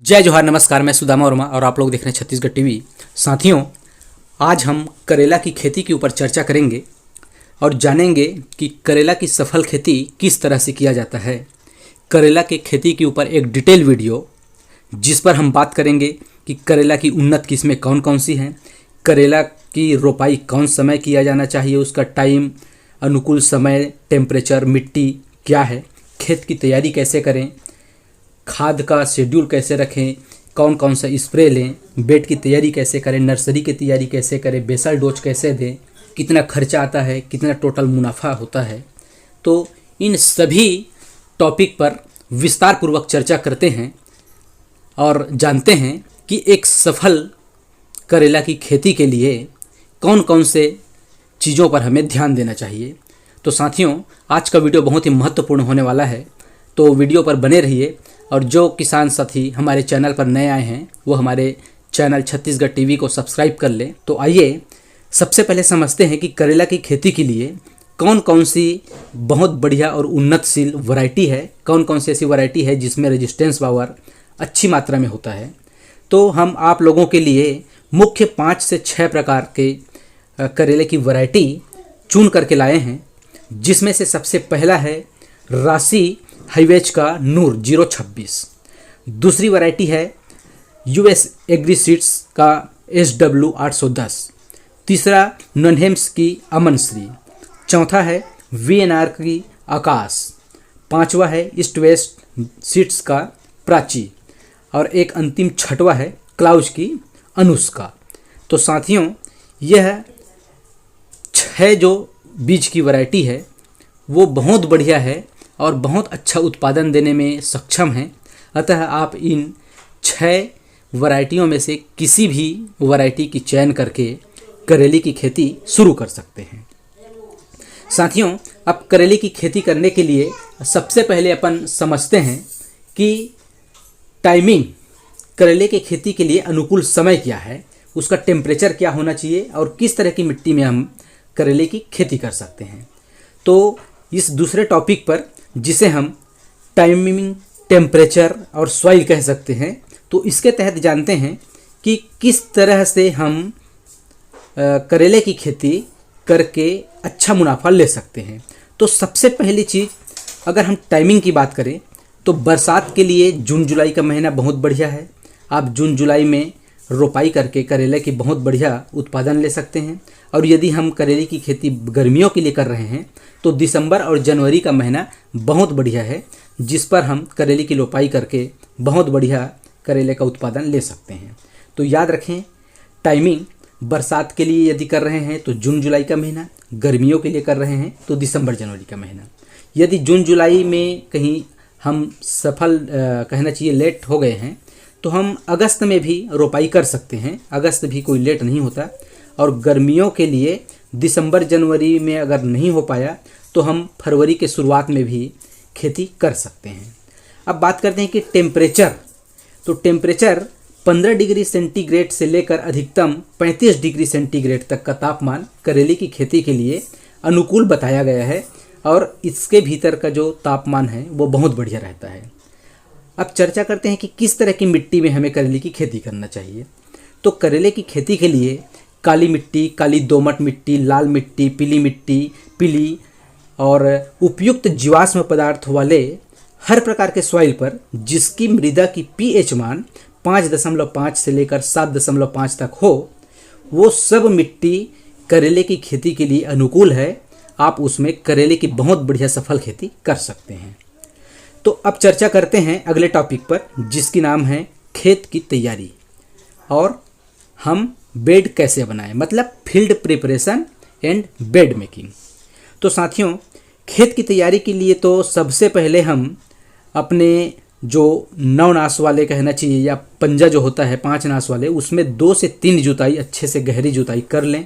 जय जोहार, नमस्कार। मैं सुदामा वर्मा और आप लोग देख रहे हैं छत्तीसगढ़ टीवी। साथियों, आज हम करेला की खेती के ऊपर चर्चा करेंगे और जानेंगे कि करेला की सफल खेती किस तरह से किया जाता है। करेला की खेती के ऊपर एक डिटेल वीडियो जिस पर हम बात करेंगे कि करेला की उन्नत किस्में कौन कौन सी हैं, करेला की रोपाई कौन समय किया जाना चाहिए, उसका टाइम, अनुकूल समय, टेम्परेचर, मिट्टी क्या है, खेत की तैयारी कैसे करें, खाद का शेड्यूल कैसे रखें, कौन कौन सा स्प्रे लें, बेड की तैयारी कैसे करें, नर्सरी की तैयारी कैसे करें, बेसल डोज कैसे दें, कितना खर्चा आता है, कितना टोटल मुनाफा होता है। तो इन सभी टॉपिक पर विस्तार पूर्वक चर्चा करते हैं और जानते हैं कि एक सफल करेला की खेती के लिए कौन कौन से चीज़ों पर हमें ध्यान देना चाहिए। तो साथियों, आज का वीडियो बहुत ही महत्वपूर्ण होने वाला है, तो वीडियो पर बने रहिए। और जो किसान साथी हमारे चैनल पर नए आए हैं वो हमारे चैनल छत्तीसगढ़ टीवी को सब्सक्राइब कर लें। तो आइए सबसे पहले समझते हैं कि करेला की खेती के लिए कौन कौन सी बहुत बढ़िया और उन्नतशील वैरायटी है, कौन कौन सी ऐसी वैरायटी है जिसमें रेजिस्टेंस पावर अच्छी मात्रा में होता है। तो हम आप लोगों के लिए मुख्य 5 से 6 प्रकार के करेले की वैरायटी चुन करके लाए हैं, जिसमें से सबसे पहला है राशि हाईवेज का नूर 026। दूसरी वैरायटी है यूएस एग्री सीड्स का SW 810। तीसरा ननहेम्स की अमन श्री। चौथा है VNR की आकाश। पांचवा है ईस्ट वेस्ट सीड्स का प्राची। और एक अंतिम छठवा है क्लाउज की अनुष्का। तो साथियों, यह 6 जो बीज की वैरायटी है वो बहुत बढ़िया है और बहुत अच्छा उत्पादन देने में सक्षम है। अतः आप इन 6 वैरायटियों में से किसी भी वैरायटी की चयन करके करेले की खेती शुरू कर सकते हैं। साथियों, अब करेले की खेती करने के लिए सबसे पहले अपन समझते हैं कि टाइमिंग, करेले की खेती के लिए अनुकूल समय क्या है, उसका टेम्परेचर क्या होना चाहिए और किस तरह की मिट्टी में हम करेले की खेती कर सकते हैं। तो इस दूसरे टॉपिक पर, जिसे हम टाइमिंग, टेम्परेचर और सॉइल कह सकते हैं, तो इसके तहत जानते हैं कि किस तरह से हम करेले की खेती करके अच्छा मुनाफा ले सकते हैं। तो सबसे पहली चीज़, अगर हम टाइमिंग की बात करें तो बरसात के लिए जून जुलाई का महीना बहुत बढ़िया है। आप जून जुलाई में रोपाई करके करेले की बहुत बढ़िया उत्पादन ले सकते हैं। और यदि हम करेले की खेती गर्मियों के लिए कर रहे हैं तो दिसंबर और जनवरी का महीना बहुत बढ़िया है, जिस पर हम करेले की रोपाई करके बहुत बढ़िया करेले का उत्पादन ले सकते हैं। तो याद रखें, टाइमिंग बरसात के लिए यदि कर रहे हैं तो जून जुलाई का महीना, गर्मियों के लिए कर रहे हैं तो दिसंबर जनवरी का महीना। यदि जून जुलाई में कहीं हम सफल कहना चाहिए लेट हो गए हैं तो हम अगस्त में भी रोपाई कर सकते हैं। अगस्त भी कोई लेट नहीं होता। और गर्मियों के लिए दिसंबर जनवरी में अगर नहीं हो पाया तो हम फरवरी के शुरुआत में भी खेती कर सकते हैं। अब बात करते हैं कि टेम्परेचर। तो टेम्परेचर 15 डिग्री सेंटीग्रेड से लेकर अधिकतम 35 डिग्री सेंटीग्रेड तक का तापमान करेले की खेती के लिए अनुकूल बताया गया है। और इसके भीतर का जो तापमान है वो बहुत बढ़िया रहता है। अब चर्चा करते हैं कि किस तरह की मिट्टी में हमें करेले की खेती करना चाहिए। तो करेले की खेती के लिए काली मिट्टी, काली दोमट मिट्टी, लाल मिट्टी, पीली और उपयुक्त जीवाश्म पदार्थ वाले हर प्रकार के सॉइल पर जिसकी मृदा की pH मान 5.5 से लेकर 7.5 तक हो, वो सब मिट्टी करेले की खेती के लिए अनुकूल है। आप उसमें करेले की बहुत बढ़िया सफल खेती कर सकते हैं। तो अब चर्चा करते हैं अगले टॉपिक पर, जिसकी नाम है खेत की तैयारी और हम बेड कैसे बनाएं, मतलब field preparation and bed making. तो साथियों, खेत की तैयारी के लिए तो सबसे पहले हम अपने जो 9 नास वाले कहना चाहिए या पंजा जो होता है 5 नास वाले, उसमें 2 से 3 जुताई, अच्छे से गहरी जुताई कर लें।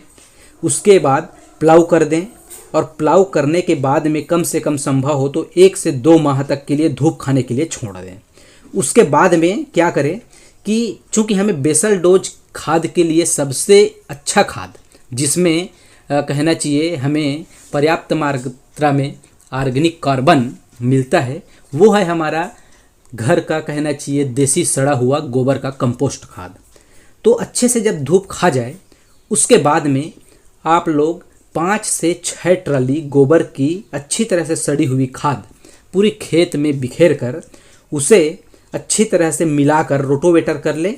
उसके बाद प्लाऊ कर दें और प्लाऊ करने के बाद में कम से कम संभव हो तो 1 से 2 माह तक के लिए धूप खाने के लिए छोड़ दें। उसके बाद में क्या करें कि चूँकि हमें बेसल डोज खाद के लिए सबसे अच्छा खाद, जिसमें कहना चाहिए हमें पर्याप्त मात्रा में ऑर्गेनिक कार्बन मिलता है, वो है हमारा घर का कहना चाहिए देसी सड़ा हुआ गोबर का कंपोस्ट खाद। तो अच्छे से जब धूप खा जाए उसके बाद में आप लोग 5 से 6 ट्राली गोबर की अच्छी तरह से सड़ी हुई खाद पूरी खेत में बिखेर कर उसे अच्छी तरह से मिलाकर रोटोवेटर कर लें।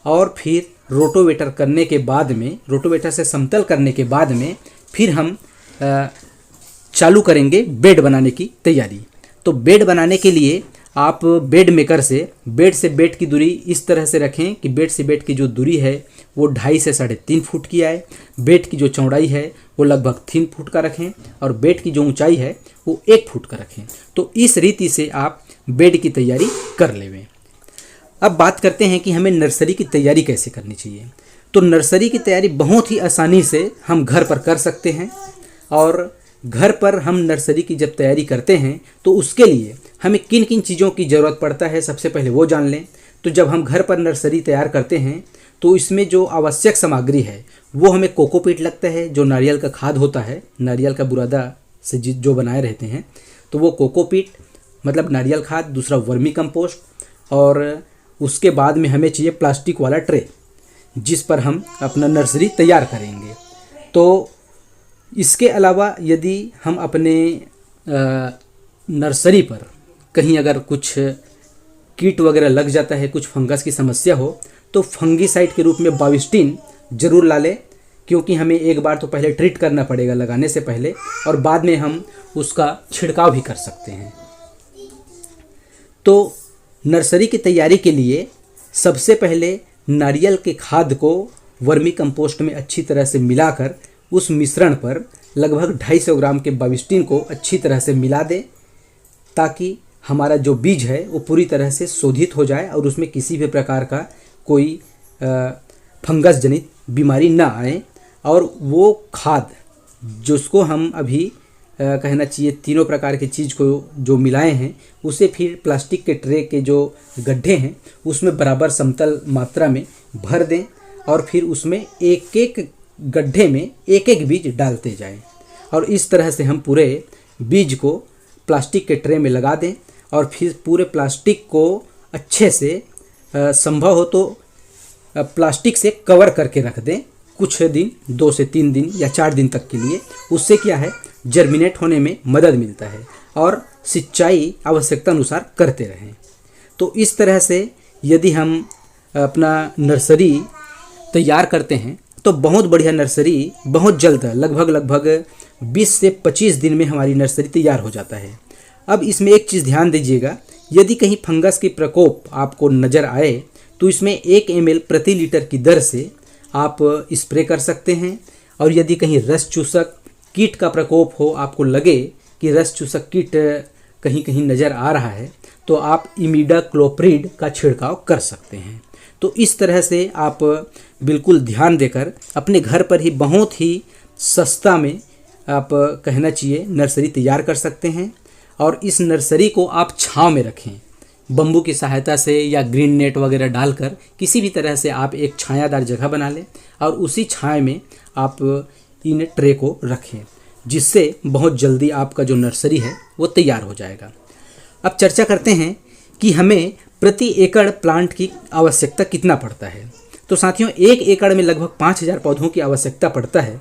और फिर रोटोवेटर करने के बाद में, रोटोवेटर से समतल करने के बाद में फिर हम चालू करेंगे बेड बनाने की तैयारी। तो बेड बनाने के लिए आप बेड मेकर से बेड की दूरी इस तरह से रखें कि बेड से बेड की जो दूरी है वो 2.5 से 3.5 फुट की आए। बेड की जो चौड़ाई है वो लगभग 3 फुट का रखें और बेड की जो ऊंचाई है वो 1 फुट का रखें। तो इस रीति से आप बेड की तैयारी कर लेवें। अब बात करते हैं कि हमें नर्सरी की तैयारी कैसे करनी चाहिए। तो नर्सरी की तैयारी बहुत ही आसानी से हम घर पर कर सकते हैं। और घर पर हम नर्सरी की जब तैयारी करते हैं तो उसके लिए हमें किन किन चीज़ों की ज़रूरत पड़ता है सबसे पहले वो जान लें। तो जब हम घर पर नर्सरी तैयार करते हैं तो इसमें जो आवश्यक सामग्री है वो हमें कोकोपीट लगता है, जो नारियल का खाद होता है, नारियल का बुरादा से जो बनाए रहते हैं, तो वो कोकोपीट मतलब नारियल खाद। दूसरा वर्मी कंपोस्ट, और उसके बाद में हमें चाहिए प्लास्टिक वाला ट्रे जिस पर हम अपना नर्सरी तैयार करेंगे। तो इसके अलावा यदि हम अपने नर्सरी पर कहीं अगर कुछ कीट वगैरह लग जाता है, कुछ फंगस की समस्या हो, तो फंगीसाइड के रूप में बाविस्टिन ज़रूर ला लें, क्योंकि हमें एक बार तो पहले ट्रीट करना पड़ेगा लगाने से पहले, और बाद में हम उसका छिड़काव भी कर सकते हैं। तो नर्सरी की तैयारी के लिए सबसे पहले नारियल के खाद को वर्मी कंपोस्ट में अच्छी तरह से मिलाकर उस मिश्रण पर लगभग 250 ग्राम के बाविस्टिन को अच्छी तरह से मिला दें, ताकि हमारा जो बीज है वो पूरी तरह से शोधित हो जाए और उसमें किसी भी प्रकार का कोई फंगस जनित बीमारी ना आए। और वो खाद जिसको हम अभी कहना चाहिए तीनों प्रकार की चीज़ को जो मिलाए हैं उसे फिर प्लास्टिक के ट्रे के जो गड्ढे हैं उसमें बराबर समतल मात्रा में भर दें और फिर उसमें एक एक गड्ढे में एक एक बीज डालते जाएं। और इस तरह से हम पूरे बीज को प्लास्टिक के ट्रे में लगा दें और फिर पूरे प्लास्टिक को अच्छे से संभव हो तो प्लास्टिक से कवर करके रख दें कुछ दिन, 2 से 3 दिन या 4 दिन तक के लिए। उससे क्या है, जर्मिनेट होने में मदद मिलता है और सिंचाई आवश्यकता अनुसार करते रहें। तो इस तरह से यदि हम अपना नर्सरी तैयार करते हैं तो बहुत बढ़िया नर्सरी बहुत जल्द लगभग 20 से 25 दिन में हमारी नर्सरी तैयार हो जाता है। अब इसमें एक चीज़ ध्यान दीजिएगा, यदि कहीं फंगस की प्रकोप आपको नज़र आए तो इसमें 1 ml प्रति लीटर की दर से आप स्प्रे कर सकते हैं। और यदि कहीं रस चूसक कीट का प्रकोप हो, आपको लगे कि रस चूसक कीट कहीं कहीं नज़र आ रहा है, तो आप इमिडाक्लोप्रिड का छिड़काव कर सकते हैं। तो इस तरह से आप बिल्कुल ध्यान देकर अपने घर पर ही बहुत ही सस्ता में आप कहना चाहिए नर्सरी तैयार कर सकते हैं। और इस नर्सरी को आप छांव में रखें, बम्बू की सहायता से या ग्रीन नेट वगैरह डालकर किसी भी तरह से आप एक छायादार जगह बना लें और उसी छाया में आप इन ट्रे को रखें, जिससे बहुत जल्दी आपका जो नर्सरी है वो तैयार हो जाएगा। अब चर्चा करते हैं कि हमें प्रति एकड़ प्लांट की आवश्यकता कितना पड़ता है। तो साथियों, 1 एकड़ में लगभग 5000 पौधों की आवश्यकता पड़ता है।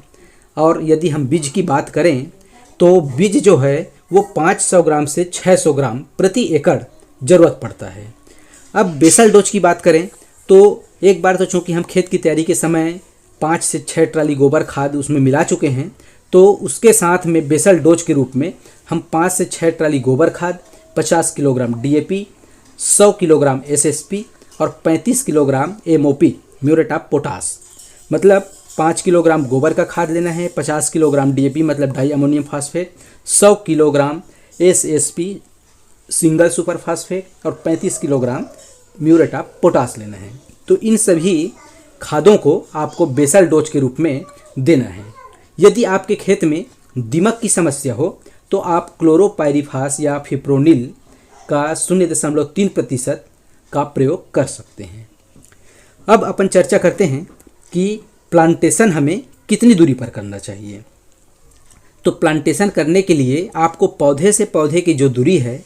और यदि हम बीज की बात करें तो बीज जो है वो 500 ग्राम से 600 ग्राम प्रति एकड़ ज़रूरत पड़ता है। अब बेसल डोज की बात करें तो एक बार तो चूँकि हम खेत की तैयारी के समय 5 से 6 ट्राली गोबर खाद उसमें मिला चुके हैं, तो उसके साथ में बेसल डोज के रूप में हम 5 से 6 ट्राली गोबर खाद, 50 किलोग्राम DAP, 100 किलोग्राम SSP और 35 kilogram MOP muriate of potash, मतलब 5 किलोग्राम गोबर का खाद लेना है, 50 किलोग्राम DAP मतलब di ammonium phosphate, 100 kilogram SSP single super phosphate और 35 किलोग्राम म्यूरेट ऑफ पोटास लेना है। तो इन सभी खादों को आपको बेसल डोज के रूप में देना है। यदि आपके खेत में दीमक की समस्या हो तो आप क्लोरोपाइरीफास या फिप्रोनिल का 0.3% का प्रयोग कर सकते हैं। अब अपन चर्चा करते हैं कि प्लांटेशन हमें कितनी दूरी पर करना चाहिए। तो प्लांटेशन करने के लिए आपको पौधे से पौधे की जो दूरी है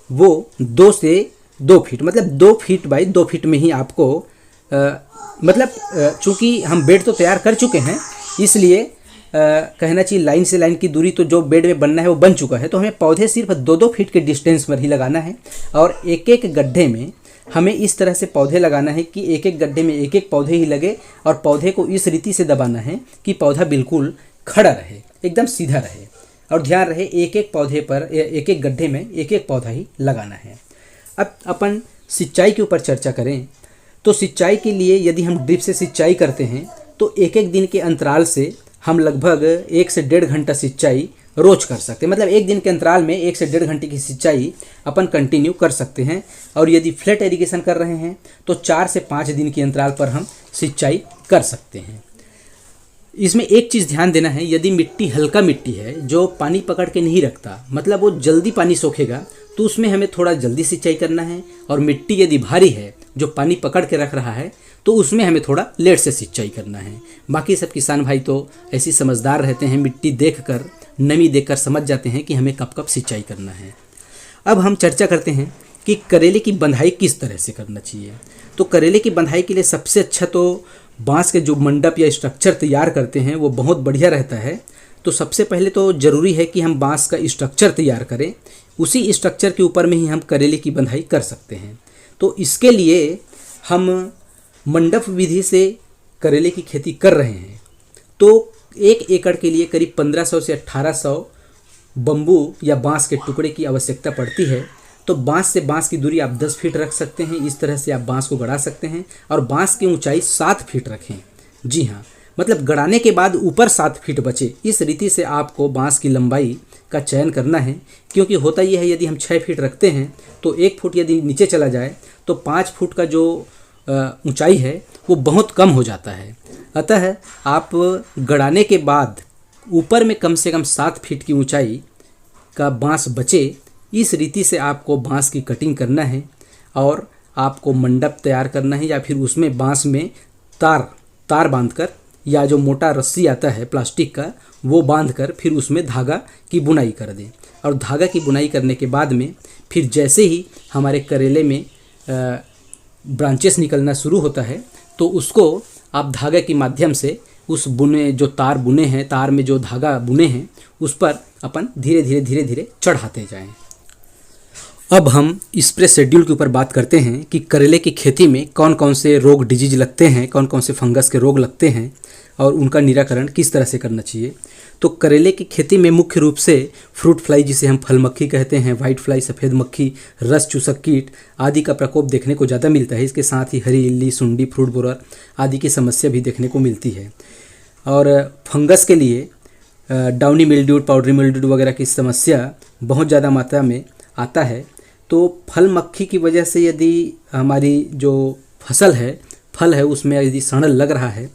वो 2 से 2 फीट, मतलब 2 फीट बाई 2 फीट में ही आपको चूँकि हम बेड तो तैयार कर चुके हैं, इसलिए कहना चाहिए लाइन से लाइन की दूरी तो जो बेड में बनना है वो बन चुका है। तो हमें पौधे सिर्फ 2-2 फीट के डिस्टेंस पर ही लगाना है और एक एक गड्ढे में हमें इस तरह से पौधे लगाना है कि एक एक गड्ढे में एक एक पौधे ही लगे और पौधे को इस रीति से दबाना है कि पौधा बिल्कुल खड़ा रहे, एकदम सीधा रहे। और ध्यान रहे एक एक पौधे पर एक एक गड्ढे में एक एक पौधा ही लगाना है। अब अपन सिंचाई के ऊपर चर्चा करें तो सिंचाई के लिए यदि हम ड्रिप से सिंचाई करते हैं तो एक एक दिन के अंतराल से हम लगभग 1 से 1.5 घंटा सिंचाई रोज कर सकते हैं। मतलब एक दिन के अंतराल में 1 से 1.5 घंटे की सिंचाई अपन कंटिन्यू कर सकते हैं। और यदि फ्लैट इरिगेशन कर रहे हैं तो 4 से 5 दिन के अंतराल पर हम सिंचाई कर सकते हैं। इसमें एक चीज़ ध्यान देना है, यदि मिट्टी हल्का मिट्टी है जो पानी पकड़ के नहीं रखता, मतलब वो जल्दी पानी सोखेगा, तो उसमें हमें थोड़ा जल्दी सिंचाई करना है। और मिट्टी यदि भारी है जो पानी पकड़ के रख रहा है तो उसमें हमें थोड़ा लेट से सिंचाई करना है। बाकी सब किसान भाई तो ऐसी समझदार रहते हैं, मिट्टी देखकर, नमी देखकर समझ जाते हैं कि हमें कब कब सिंचाई करना है। अब हम चर्चा करते हैं कि करेले की बंधाई किस तरह से करना चाहिए। तो करेले की बंधाई के लिए सबसे अच्छा तो बांस के जो मंडप या स्ट्रक्चर तैयार करते हैं वो बहुत बढ़िया रहता है। तो सबसे पहले तो ज़रूरी है कि हम बांस का स्ट्रक्चर तैयार करें, उसी स्ट्रक्चर के ऊपर में ही हम करेले की बंधाई कर सकते हैं। तो इसके लिए हम मंडप विधि से करेले की खेती कर रहे हैं। तो 1 एकड़ के लिए करीब 1500 से 1800 बम्बू या बांस के टुकड़े की आवश्यकता पड़ती है। तो बांस से बांस की दूरी आप 10 फीट रख सकते हैं। इस तरह से आप बांस को गड़ा सकते हैं और बांस की ऊंचाई 7 फीट रखें। जी हाँ, मतलब गड़ाने के बाद ऊपर 7 फीट बचे, इस रीति से आपको बांस की लंबाई का चयन करना है। क्योंकि होता यह है, यदि हम 6 फीट रखते हैं तो 1 फुट यदि नीचे चला जाए तो 5 फुट का जो ऊंचाई है वो बहुत कम हो जाता है। अतः आप गड़ाने के बाद ऊपर में कम से कम 7 फीट की ऊंचाई का बांस बचे, इस रीति से आपको बांस की कटिंग करना है और आपको मंडप तैयार करना है, या फिर उसमें बांस में तार बांधकर, या जो मोटा रस्सी आता है प्लास्टिक का वो बांधकर फिर उसमें धागा की बुनाई कर दें। और धागा की बुनाई करने के बाद में फिर जैसे ही हमारे करेले में ब्रांचेस निकलना शुरू होता है तो उसको आप धागा के माध्यम से उस बुने जो तार बुने हैं, तार में जो धागा बुने हैं, उस पर अपन धीरे धीरे चढ़ाते जाएं। अब हम स्प्रे शेड्यूल के ऊपर बात करते हैं कि करेले की खेती में कौन कौन से रोग डिजीज लगते हैं, कौन कौन से फंगस के रोग लगते हैं और उनका निराकरण किस तरह से करना चाहिए। तो करेले की खेती में मुख्य रूप से फ्रूट फ्लाई, जिसे हम फल मक्खी कहते हैं, वाइट फ्लाई, सफ़ेद मक्खी, रस चूसक कीट आदि का प्रकोप देखने को ज़्यादा मिलता है। इसके साथ ही हरी इल्ली, सुंडी, फ्रूट बोरर आदि की समस्या भी देखने को मिलती है। और फंगस के लिए डाउनी मिल्ड्यू, पाउडरी मिल्ड्यू वगैरह की समस्या बहुत ज़्यादा मात्रा में आता है। तो फल मक्खी की वजह से यदि हमारी जो फल है उसमें यदि सड़न लग रहा है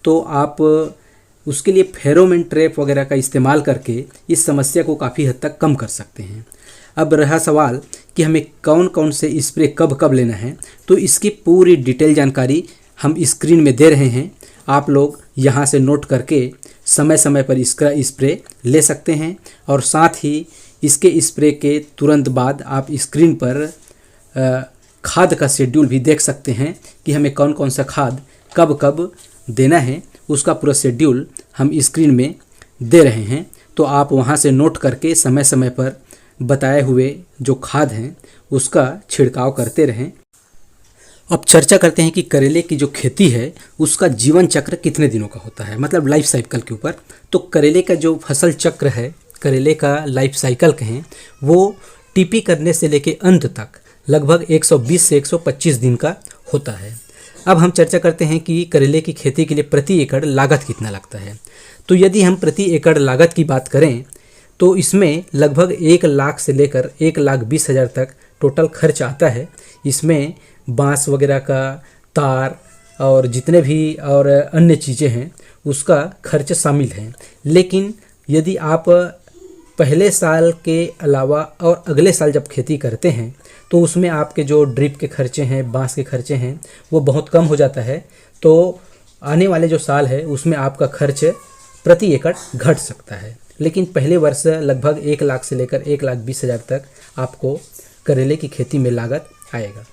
तो आप उसके लिए फेरोमोन ट्रैप वगैरह का इस्तेमाल करके इस समस्या को काफ़ी हद तक कम कर सकते हैं। अब रहा सवाल कि हमें कौन कौन से स्प्रे कब कब लेना है, तो इसकी पूरी डिटेल जानकारी हम स्क्रीन में दे रहे हैं। आप लोग यहाँ से नोट करके समय समय पर इसका स्प्रे ले सकते हैं। और साथ ही इसके स्प्रे के तुरंत बाद आप स्क्रीन पर खाद का शेड्यूल भी देख सकते हैं कि हमें कौन कौन सा खाद कब कब देना है। उसका पूरा शेड्यूल हम स्क्रीन में दे रहे हैं, तो आप वहां से नोट करके समय समय पर बताए हुए जो खाद हैं उसका छिड़काव करते रहें। अब चर्चा करते हैं कि करेले की जो खेती है उसका जीवन चक्र कितने दिनों का होता है, मतलब लाइफ साइकिल के ऊपर। तो करेले का जो फसल चक्र है, करेले का लाइफ साइकिल कहें, वो टीपी करने से लेके अंत तक लगभग 120 से 125 दिन का होता है। अब हम चर्चा करते हैं कि करेले की खेती के लिए प्रति एकड़ लागत कितना लगता है। तो यदि हम प्रति एकड़ लागत की बात करें तो इसमें लगभग 1 लाख से लेकर 1,20,000 तक टोटल खर्च आता है। इसमें बांस वगैरह का, तार और जितने भी और अन्य चीज़ें हैं उसका खर्च शामिल है। लेकिन यदि आप पहले साल के अलावा और अगले साल जब खेती करते हैं तो उसमें आपके जो ड्रिप के खर्चे हैं, बांस के खर्चे हैं, वो बहुत कम हो जाता है। तो आने वाले जो साल है उसमें आपका खर्च प्रति एकड़ घट सकता है। लेकिन पहले वर्ष लगभग 1 लाख से लेकर 1,20,000 तक आपको करेले की खेती में लागत आएगा।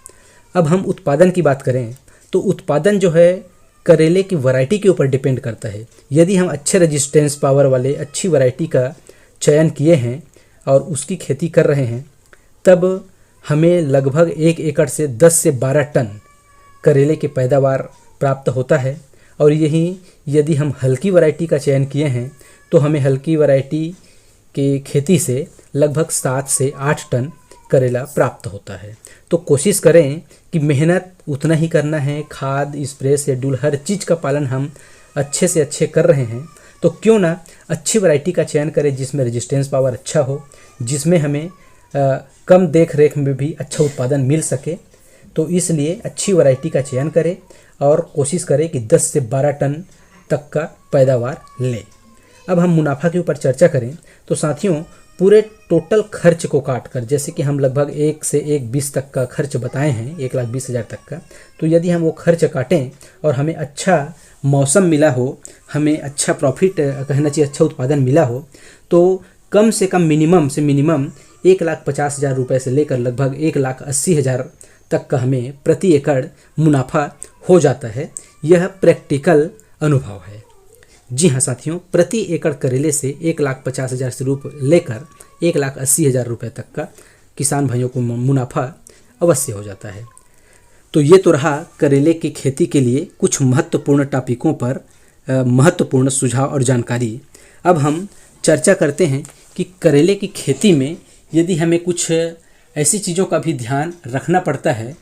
अब हम उत्पादन की बात करें तो उत्पादन जो है करेले की वैरायटी के ऊपर डिपेंड करता है। यदि हम अच्छे रेजिस्टेंस पावर वाले अच्छी वैरायटी का चयन किए हैं और उसकी खेती कर रहे हैं, तब हमें लगभग 1 एकड़ से 10 से 12 टन करेले की पैदावार प्राप्त होता है। और यही यदि हम हल्की वैरायटी का चयन किए हैं तो हमें हल्की वैरायटी की खेती से लगभग 7 से 8 टन करेला प्राप्त होता है। तो कोशिश करें कि मेहनत उतना ही करना है, खाद, स्प्रे, शेड्यूल, हर चीज़ का पालन हम अच्छे से अच्छे कर रहे हैं, तो क्यों ना अच्छी वैरायटी का चयन करें जिसमें रेजिस्टेंस पावर अच्छा हो, जिसमें हमें कम देख रेख में भी अच्छा उत्पादन मिल सके। तो इसलिए अच्छी वैरायटी का चयन करें और कोशिश करें कि 10 से 12 टन तक का पैदावार लें। अब हम मुनाफा के ऊपर चर्चा करें तो साथियों, पूरे टोटल खर्च को काट कर, जैसे कि हम लगभग 1 से 1,20 तक का खर्च बताए हैं, 1,20,000 तक का, तो यदि हम वो खर्च काटें और हमें अच्छा मौसम मिला हो, हमें अच्छा प्रॉफिट कहना चाहिए, अच्छा उत्पादन मिला हो, तो कम से कम मिनिमम से मिनिमम 1,50,000 रुपये से लेकर लगभग 1,80,000 तक का हमें प्रति एकड़ मुनाफा हो जाता है। यह प्रैक्टिकल अनुभव है। जी हाँ साथियों, प्रति एकड़ करेले से 1,50,000 से लेकर 1,80,000 रुपये तक का किसान भाइयों को मुनाफा अवश्य हो जाता है। तो ये तो रहा करेले की खेती के लिए कुछ महत्वपूर्ण टॉपिकों पर महत्वपूर्ण सुझाव और जानकारी। अब हम चर्चा करते हैं कि करेले की खेती में यदि हमें कुछ ऐसी चीज़ों का भी ध्यान रखना पड़ता है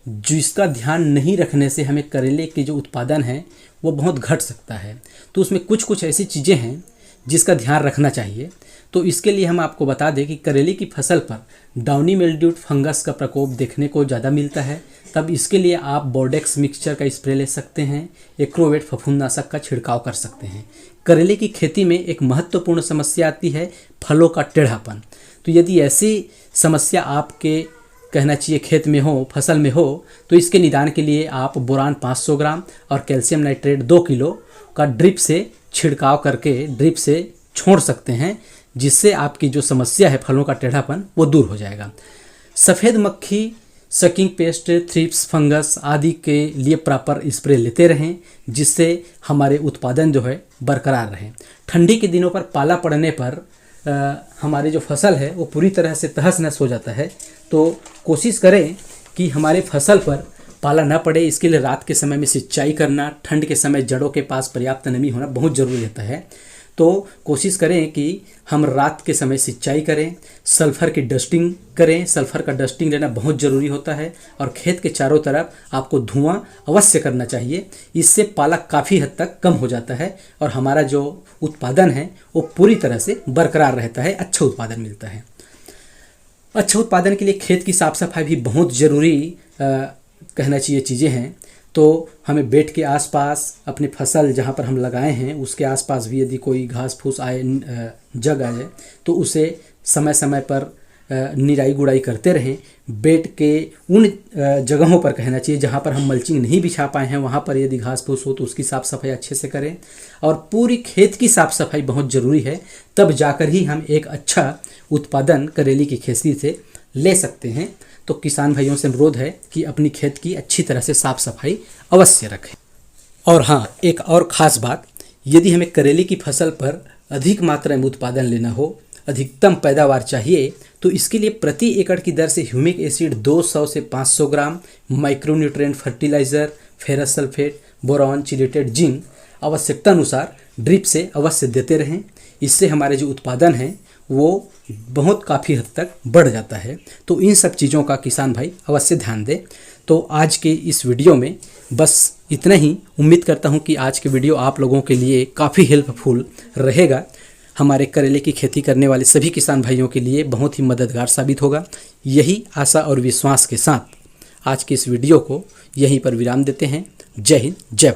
जिसका ध्यान नहीं रखने से हमें करेले के जो उत्पादन है वो बहुत घट सकता है। तो उसमें कुछ ऐसी चीज़ें हैं जिसका ध्यान रखना चाहिए। तो इसके लिए हम आपको बता दें कि करेले की फसल पर डाउनी मिल्ड्यू फंगस का प्रकोप देखने को ज़्यादा मिलता है। तब इसके लिए आप बोर्डेक्स मिक्सचर का स्प्रे ले सकते हैं, एक्रोवेट फफूंदनाशक का छिड़काव कर सकते हैं। करेले की खेती में एक महत्वपूर्ण समस्या आती है फलों का टेढ़ापन। तो यदि ऐसी समस्या आपके कहना चाहिए खेत में हो, फसल में हो, तो इसके निदान के लिए आप बोरान 500 ग्राम और कैल्शियम नाइट्रेट 2 किलो का ड्रिप से छिड़काव करके ड्रिप से छोड़ सकते हैं, जिससे आपकी जो समस्या है फलों का टेढ़ापन वो दूर हो जाएगा। सफ़ेद मक्खी, सकिंग पेस्ट, थ्रिप्स, फंगस आदि के लिए प्रॉपर स्प्रे लेते रहें, जिससे हमारे उत्पादन जो है बरकरार रहे। ठंडी के दिनों पर पाला पड़ने पर हमारी जो फसल है वो पूरी तरह से तहस नहस हो जाता है। तो कोशिश करें कि हमारे फसल पर पाला ना पड़े, इसके लिए रात के समय में सिंचाई करना, ठंड के समय जड़ों के पास पर्याप्त नमी होना बहुत ज़रूरी रहता है। तो कोशिश करें कि हम रात के समय सिंचाई करें, सल्फ़र की डस्टिंग करें। सल्फ़र का डस्टिंग लेना बहुत ज़रूरी होता है और खेत के चारों तरफ आपको धुआं अवश्य करना चाहिए। इससे पाला काफ़ी हद तक कम हो जाता है और हमारा जो उत्पादन है वो पूरी तरह से बरकरार रहता है, अच्छा उत्पादन मिलता है। अच्छा उत्पादन के लिए खेत की साफ़ सफाई भी बहुत ज़रूरी कहना चाहिए चीज़ें हैं। तो हमें बेड के आसपास अपनी फसल जहाँ पर हम लगाए हैं उसके आसपास भी यदि कोई घास फूस आए, जग आए, तो उसे समय समय पर निराई गुड़ाई करते रहें। बेड के उन जगहों पर कहना चाहिए जहाँ पर हम मल्चिंग नहीं बिछा पाए हैं, वहाँ पर यदि घास फूस हो तो उसकी साफ़ सफाई अच्छे से करें। और पूरी खेत की साफ़ सफाई बहुत ज़रूरी है, तब जाकर ही हम एक अच्छा उत्पादन करेले की खेती से ले सकते हैं। तो किसान भाइयों से अनुरोध है कि अपनी खेत की अच्छी तरह से साफ़ सफाई अवश्य रखें। और हाँ, एक और ख़ास बात, यदि हमें करेले की फसल पर अधिक मात्रा में उत्पादन लेना हो, अधिकतम पैदावार चाहिए, तो इसके लिए प्रति एकड़ की दर से ह्यूमिक एसिड 200 से 500 gram, micronutrient fertiliser, ferrous sulphate, boron, chelated zinc आवश्यकता अनुसार ड्रिप से अवश्य देते रहें। इससे हमारे जो उत्पादन है वो बहुत काफ़ी हद तक बढ़ जाता है। तो इन सब चीज़ों का किसान भाई अवश्य ध्यान दें। तो आज के इस वीडियो में बस इतना ही। उम्मीद करता हूं कि आज के वीडियो आप लोगों के लिए काफ़ी हेल्पफुल रहेगा। हमारे करेले की खेती करने वाले सभी किसान भाइयों के लिए बहुत ही मददगार साबित होगा। यही आशा और विश्वास के साथ आज की इस वीडियो को यहीं पर विराम देते हैं। जय हिंद, जय।